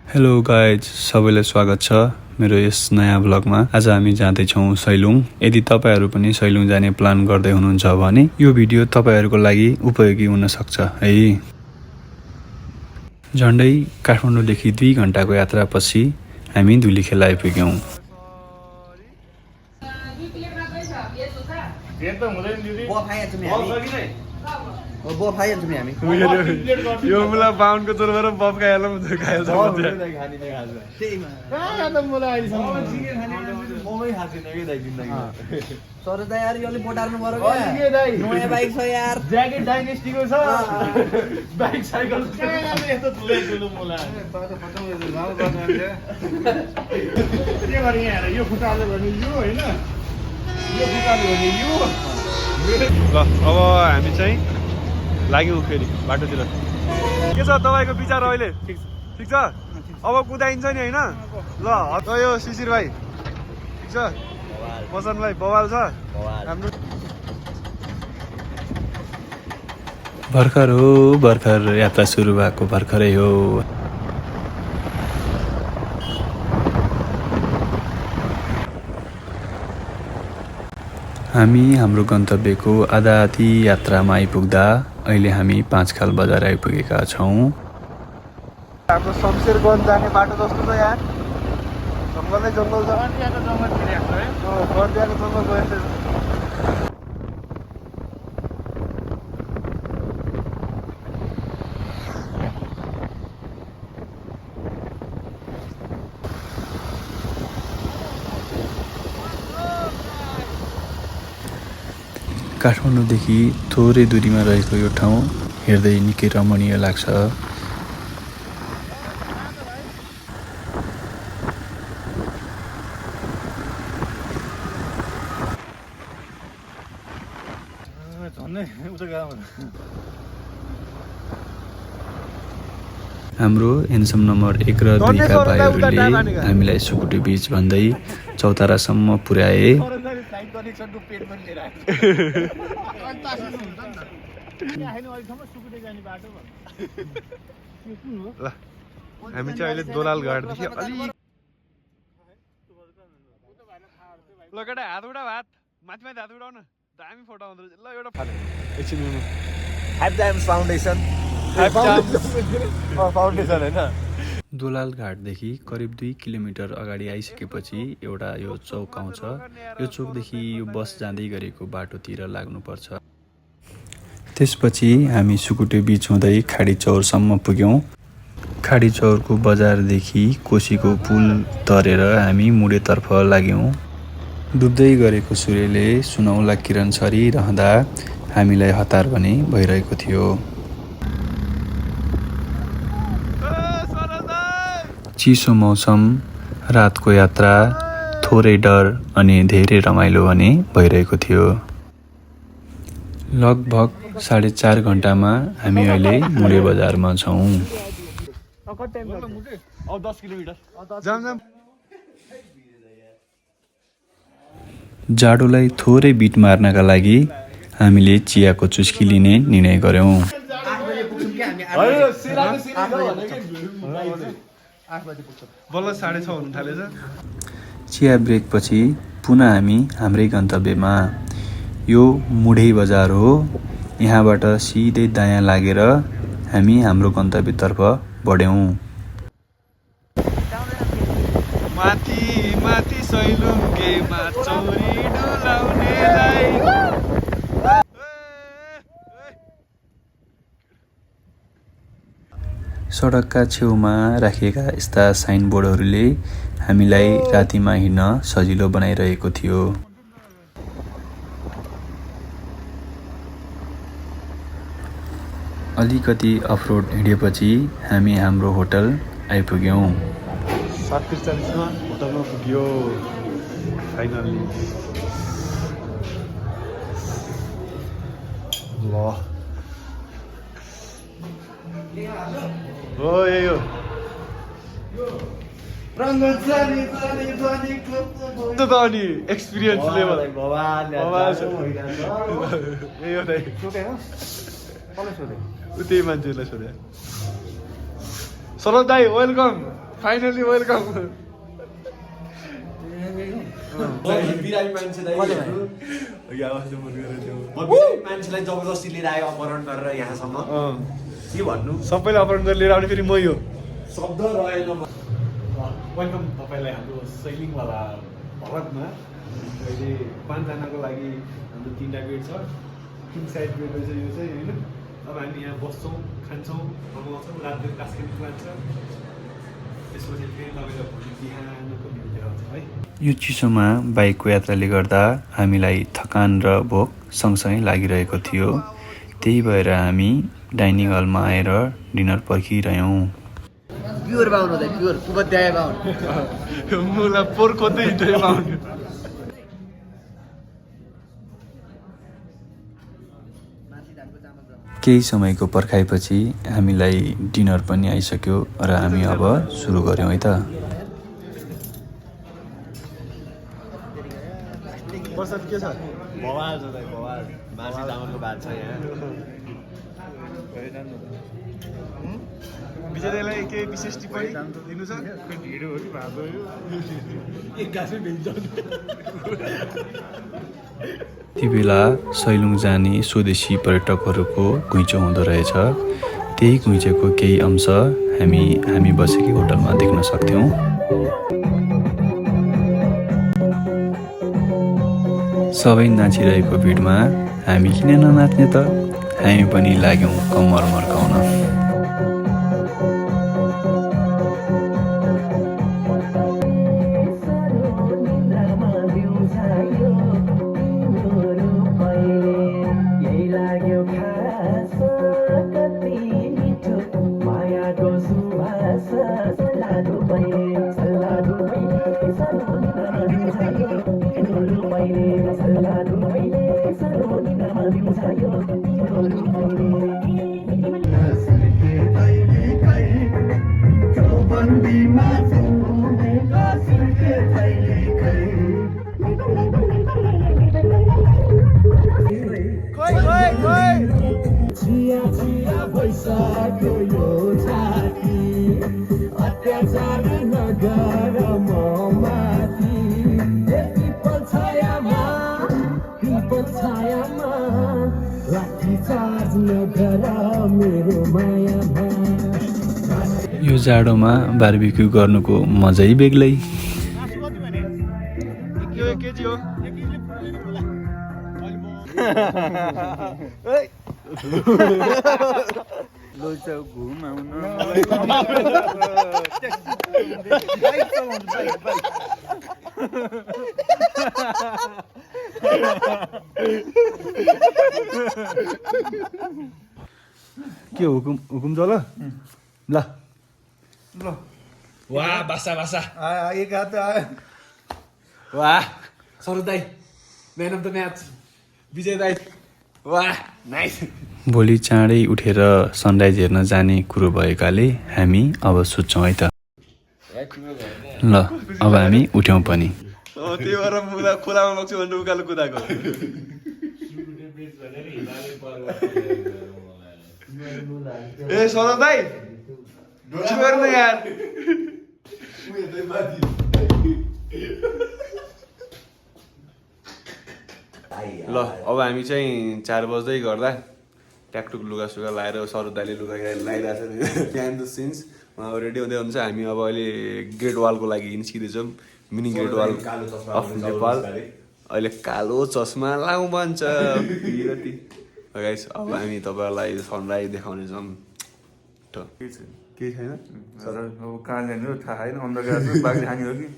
Hello guys, सबैलाई स्वागत छ मेरो यस नयाँ भ्लगमा। आज हामी जाँदैछौँ सैलुङ। यदि तपाईहरू पनि सैलुङ जाने प्लान गर्दै हुनुहुन्छ भने यो भिडियो तपाईहरूको लागि उपयोगी हुन सक्छ है। झन्डै काठमाडौँदेखि 2 घण्टाको यात्रापछि हामी धुलीखेल आइपुग्यौँ। यो मुला बाउन्डको जोरबाट बफ खाइहाल्नु खाइहाल्छ तर त यार यो पोटार्नु पर्यो क्या नयाँ बाइक छ यार ज्याकेट डाइनेस्टीको छ बाइक साइकल यस्तो ठुलो मोला के गर्ने यहाँ यो खुट्टाले भने यो होइन यो खुट्टाले भने यो ल अब हामी चाहिँ लाग्यौँ फेरि बाटोतिर। के छ तपाईँको विचार अहिले? ठिक छ अब कुदाइन्छ नि होइन? ल यो शिशिर भाइ ठिक छ, मसन भाइ बवाल छ हाम्रो। भर्खर यात्रा सुरु भएको भर्खरै हो। हामी हाम्रो गन्तव्यको आधा-आधी यात्रामा आइपुग्दा अहिले हामी 5 खाल बजार आइपुगेका छौँ। हाम्रो शमशेरगञ्ज जाने बाटो जस्तो छ यार, जङ्गल छ। बर्दियाको जङ्गल छिरेको है। बर्दियाको जङ्गल गएछ। काठमाडौँदेखि थोरै दूरीमा रहेको यो ठाउँ हेर्दै निकै रमणीय लाग्छ। हाम्रो हेन्डसम नम्बर 1 र 2 का भाइहरूले हामीलाई सुकुटी बीच भन्दै चौतारासम्म पुर्याए। हामी चाहिँ अहिले दोलाल घाटदेखि अलि ल केटा हात उडा, हात माथि हात उडाउ न, दामी फोटो आउँदो रहेछ। ल एउटा एकछिन फाउन्डेसन होइन। दोलाल घाटदेखि करिब 2 किलोमिटर अगाडि आइसकेपछि एउटा यो चौक आउँछ। यो चौकदेखि यो बस जाँदै गरेको बाटोतिर लाग्नुपर्छ। त्यसपछि हामी सुकुटे बीच हुँदै खाडी चौरसम्म पुग्यौँ। खाडी चौरको बजारदेखि कोसीको पुल तरेर हामी मुडेतर्फ लाग्यौँ। डुब्दै गरेको सूर्यले सुनौला किरण छरिरहँदा हामीलाई हतार पनि भइरहेको थियो। चिसो मौसम, रातको यात्रा, थोरै डर अनि धेरै रमाइलो पनि भइरहेको थियो। लगभग 4.5 घण्टामा हामी अहिले मुडे बजारमा छौँ। जाडोलाई थोरै बिट मार्नका लागि हामीले चियाको चुस्की लिने निर्णय गर्यौँ। बल्ल 6:30 हुन थालेछ। चिया ब्रेक पछि पुनः हामी हाम्रै गन्तव्यमा। यो मुढे बजार हो। यहाँबाट सिधै दायाँ लागेर हामी हाम्रो गन्तव्यतर्फ बढ्यौँ। माथि माथि सैलुङकेमा चौरी डुलाउनेलाई। सडकका छेउमा राखिएका यस्ता साइनबोर्डहरूले हामीलाई रातिमा हिँड्न सजिलो बनाइरहेको थियो। अलिकति अफरोड हिँडेपछि हामी हाम्रो होटल आइपुग्यौँ। 7:43 मा होटलमा पुग्यो फाइनल्ली। ल हो यो त अनि एक्सपिरियन्स लेभल उतै मान्छेलाई सोधे। सरोज दाई वेलकम। फाइनली वेलकम बिरामी मान्छेलाई जबरजस्ती लिएर आयो अपहरण गरेर यहाँसम्म के भन्नु सबैले अपहरण गरेर लिएर आउने फेरि म यो शब्द रहेन वेलकम तपाईँलाई हाम्रो सैलिङवाला भरतमा अहिले 5 जनाको लागि हाम्रो 3टा बेड छ किङ साइड बेड रहेछ यो चाहिँ होइन अब हामी यहाँ बस्छौँ खान्छौँ कमाउँछौँ रात दिन कास्किन लान्छ त्यसपछि फेरि तपाईँलाई भोलि बिहानको भ्यू देखाउँछ है यो चिसोमा बाइकको यात्राले गर्दा हामीलाई थकान र भोक सँगसँगै लागिरहेको थियो। त्यही भएर हामी डाइनिङ हलमा आएर डिनर पर्खिरह्यौँ। प्योर बाहुन हो प्योर कुबद्याए बाहुन मलाई पोर खोज्दै हिँड्दै पाउने केही समयको पर्खाइपछि हामीलाई डिनर पनि आइसक्यो र हामी अब सुरु गर्यौँ है त। वर्षा के छ भवाल छ दाइ भवाल मासु चामलको भात छ यहाँ विजयलाई केही विशेष टिप्पणी दिनु छ ढिँडो हो कि भात हो यो एक गाँसै भेट्छ ती बेला सैलुङ जाने स्वदेशी पर्यटकहरूको घुइँचो हुँदो रहेछ। त्यही घुइँचोको केही अंश हामी बसेकै होटलमा देख्न सक्थ्यौँ। सबै नाचिरहेको भिडमा हामी किन ननाच्ने त? हामी पनि लाग्यौँ कम्मर मर्काउन। यो जाडोमा बार्बिक्यू गर्नुको मजै बेग्लै। के हुकुम चल ल वाह बासा बासा एक हात आयो वाह सरोज दाइ म्यान अफ द म्याच विजय दाइ वाह नाइस भोलि चाँडै उठेर सनराइज हेर्न जाने कुरो भएकाले हामी अब सुत्छौँ है त। ल अब हामी उठ्यौँ पनि। त्यही भएर मुला खोलामा लग्छु भनेर उकालो कुदाएको ए सरोज दाइ गर्नु यार ल अब हामी चाहिँ 4 बज्दै गर्दा ट्याकटुक लुगा सुगा लगाएर सरोज दाइले लुगा लगाइरहेको छ बिहाइन्ड द सिन्स उहाँ रेडी हुँदै हुन्छ। हामी अब अहिले ग्रेट वालको लागि निस्किँदैछौँ। Mini great wall of Nepal. अहिले कालो चस्मा लाउँ भन्छ गाइस। अब हामी तपाईँहरूलाई सनराइज देखाउनेछौँ। केही छैन अब कहाँ जाने हो थाहा छैन अन्धकार छ बाघले हानी हो कि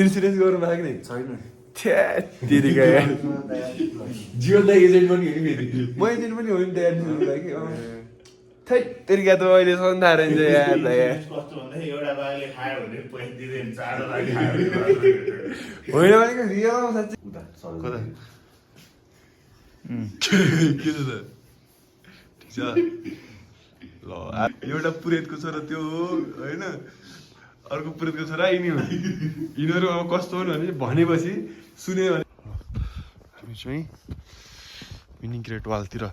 इन्सुरेन्स गर्नु भएको नि छैन त्यतिका जीवन दाइ एजेन्ट पनि हो फेरि म एजेन्ट पनि हो नि थैट तेरिका त अहिले सन्धा रहन्छ यार कस्तो भन्दा एउटा बाघले खायो भने पैसा दिँदैन 4 लाख खायो होइन भनेको रियलमा साँच्चै कता के छ त ठिक छ ल एउटा पुरेतको छोरा त्यो हो होइन अर्को पुरेतको छोरा यिनी हो। यिनीहरू अब कस्तो हो भनेपछि सुन्यो भने हामी चाहिँ मिनी ग्रेट वालतिर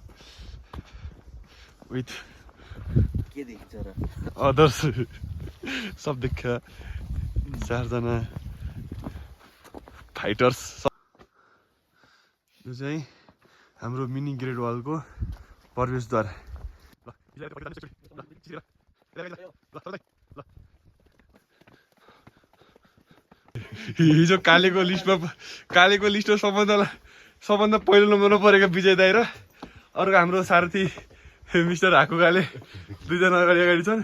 विथ के देखिन्छ र अदर्स सब देख 4 जना फाइटर्स। यो चाहिँ हाम्रो मिनी ग्रेट वालको प्रवेशद्वार। हिजो कालेको लिस्टमा सबभन्दा पहिलो नम्बरमा परेको विजय दाइ र अर्को हाम्रो सारथी मिस्टर हाकु काले 2 जना अगाडि छन्।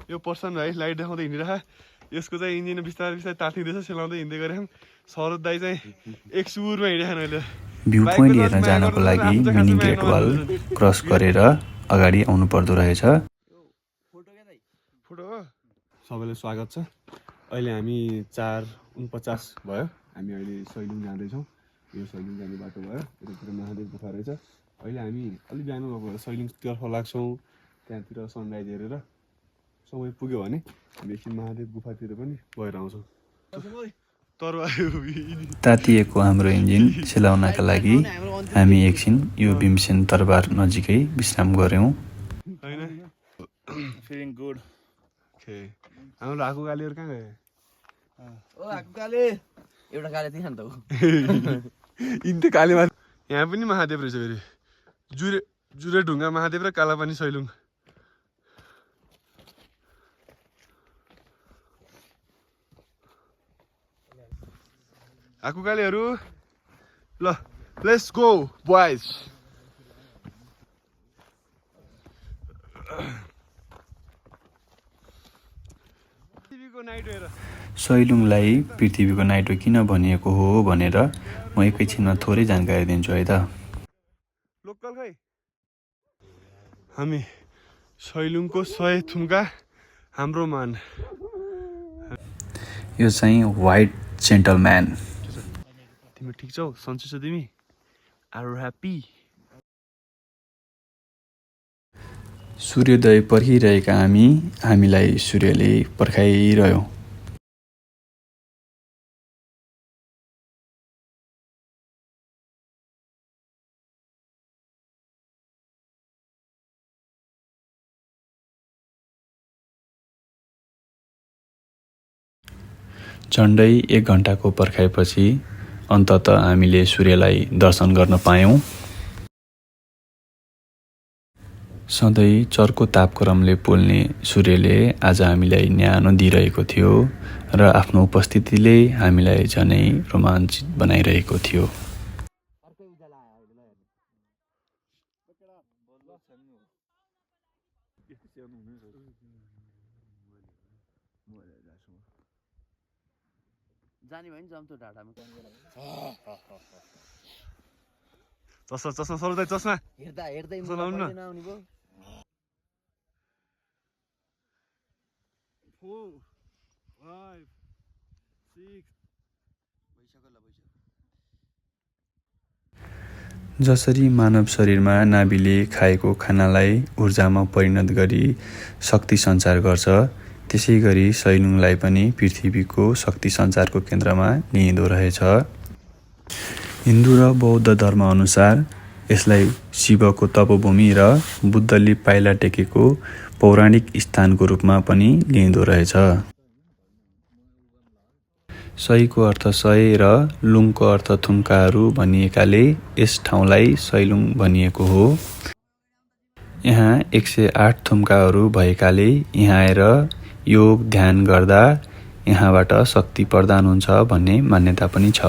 यो पर्सन भाइ लाइट देखाउँदै हिँडिरह। यसको चाहिँ इन्जिन बिस्तारै तातिँदैछ, सेलाउँदै हिँड्दै गरेँ। शरद दाइ चाहिँ एक सुरमा हिँडिरहनु अहिले। भ्यू पोइन्ट हेर्न जानको लागि मिनी ग्रेट वाल क्रस गरेर अगाडि आउनु पर्दो रहेछ। फोटो हो। सबैलाई स्वागत छ। अहिले हामी 4:49 भयो। हामी अहिले सैलुङ जाँदैछौँ। यो सैलुङ जाने बाटो भयो। यतातिर महादेव गुफा रहेछ। अहिले हामी अलिक बिहान गएको सैलुङतर्फ लाग्छौँ। त्यहाँतिर सनराइज हेरेर समय पुग्यो भने हामी एकछिन महादेव गुफातिर पनि गएर आउँछौँ। तातिएको हाम्रो इन्जिन सेलाउनका लागि हामी एकछिन यो भीमसेन तरबार नजिकै विश्राम गऱ्यौँ। हाम्रो हाकु कालेहरू कहाँ गए? एउटा काले थिएन नि त इन्ते कालेमा यहाँ पनि महादेव रहेछ फेरि। जुरे ढुङ्गा महादेव र कालापानी सैलुङ। हाकु कालेहरू ल लेट्स गो बॉयज। सैलुङलाई पृथ्वीको नाइटो किन भनिएको हो भनेर म एकैछिनमा थोरै जानकारी दिन्छु है त। लोकल खै हामी सैलुङको 100 थुम्का हाम्रो मान। यो चाहिँ व्हाइट जेन्टलम्यान। तिमी ठिक छौ? सन्चै छौ तिमी? Are you happy? सूर्योदय पर्खिरहेका हामीलाई सूर्यले पर्खाइरह्यो। झन्डै 1 घन्टाको पर्खाइपछि अन्ततः हामीले सूर्यलाई दर्शन गर्न पायौँ। सधैँ चर्को तापक्रमले पोल्ने सूर्यले आज हामीलाई न्यानो दिइरहेको थियो र आफ्नो उपस्थितिले हामीलाई झनै रोमाञ्चित बनाइरहेको थियो। जाने भयो नि जम्तो ढाडामा। चस्मा सरोदाइ चस्मा हेर्दै लाउनु न। आउने भयो। 4 5 6 जसरी मानव शरीरमा नाभिले खाएको खानालाई ऊर्जामा परिणत गरी शक्ति सञ्चार गर्छ, त्यसै गरी सैलुङलाई पनि पृथ्वीको शक्ति सञ्चारको केन्द्रमा लिइँदो रहेछ। हिन्दू र बौद्ध धर्मअनुसार यसलाई शिवको तपोभूमि र बुद्धले पाइला टेकेको पौराणिक स्थानको रूपमा पनि लिइँदो रहेछ। सहीको अर्थ 100 र लुङको अर्थ थुम्काहरू भनिएकाले यस ठाउँलाई सैलुङ भनिएको हो। यहाँ 108 थुम्काहरू भएकाले यहाँ आएर योग ध्यान गर्दा यहाँबाट शक्ति प्रदान हुन्छ भन्ने मान्यता पनि छ।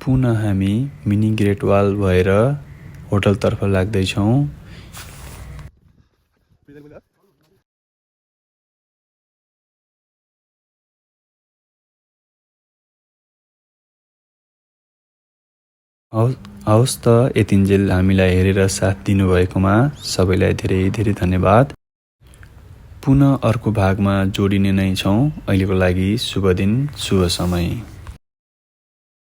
पुनः हामी मिनी ग्रेट वाल भएर होटलतर्फ लाग्दैछौँ। हवस् त, यतिन्जेल हामीलाई हेरेर साथ दिनुभएकोमा सबैलाई धेरै धेरै धन्यवाद। पुनः अर्को भागमा जोडिने नै छौँ। अहिलेको लागि शुभ दिन, शुभ समय।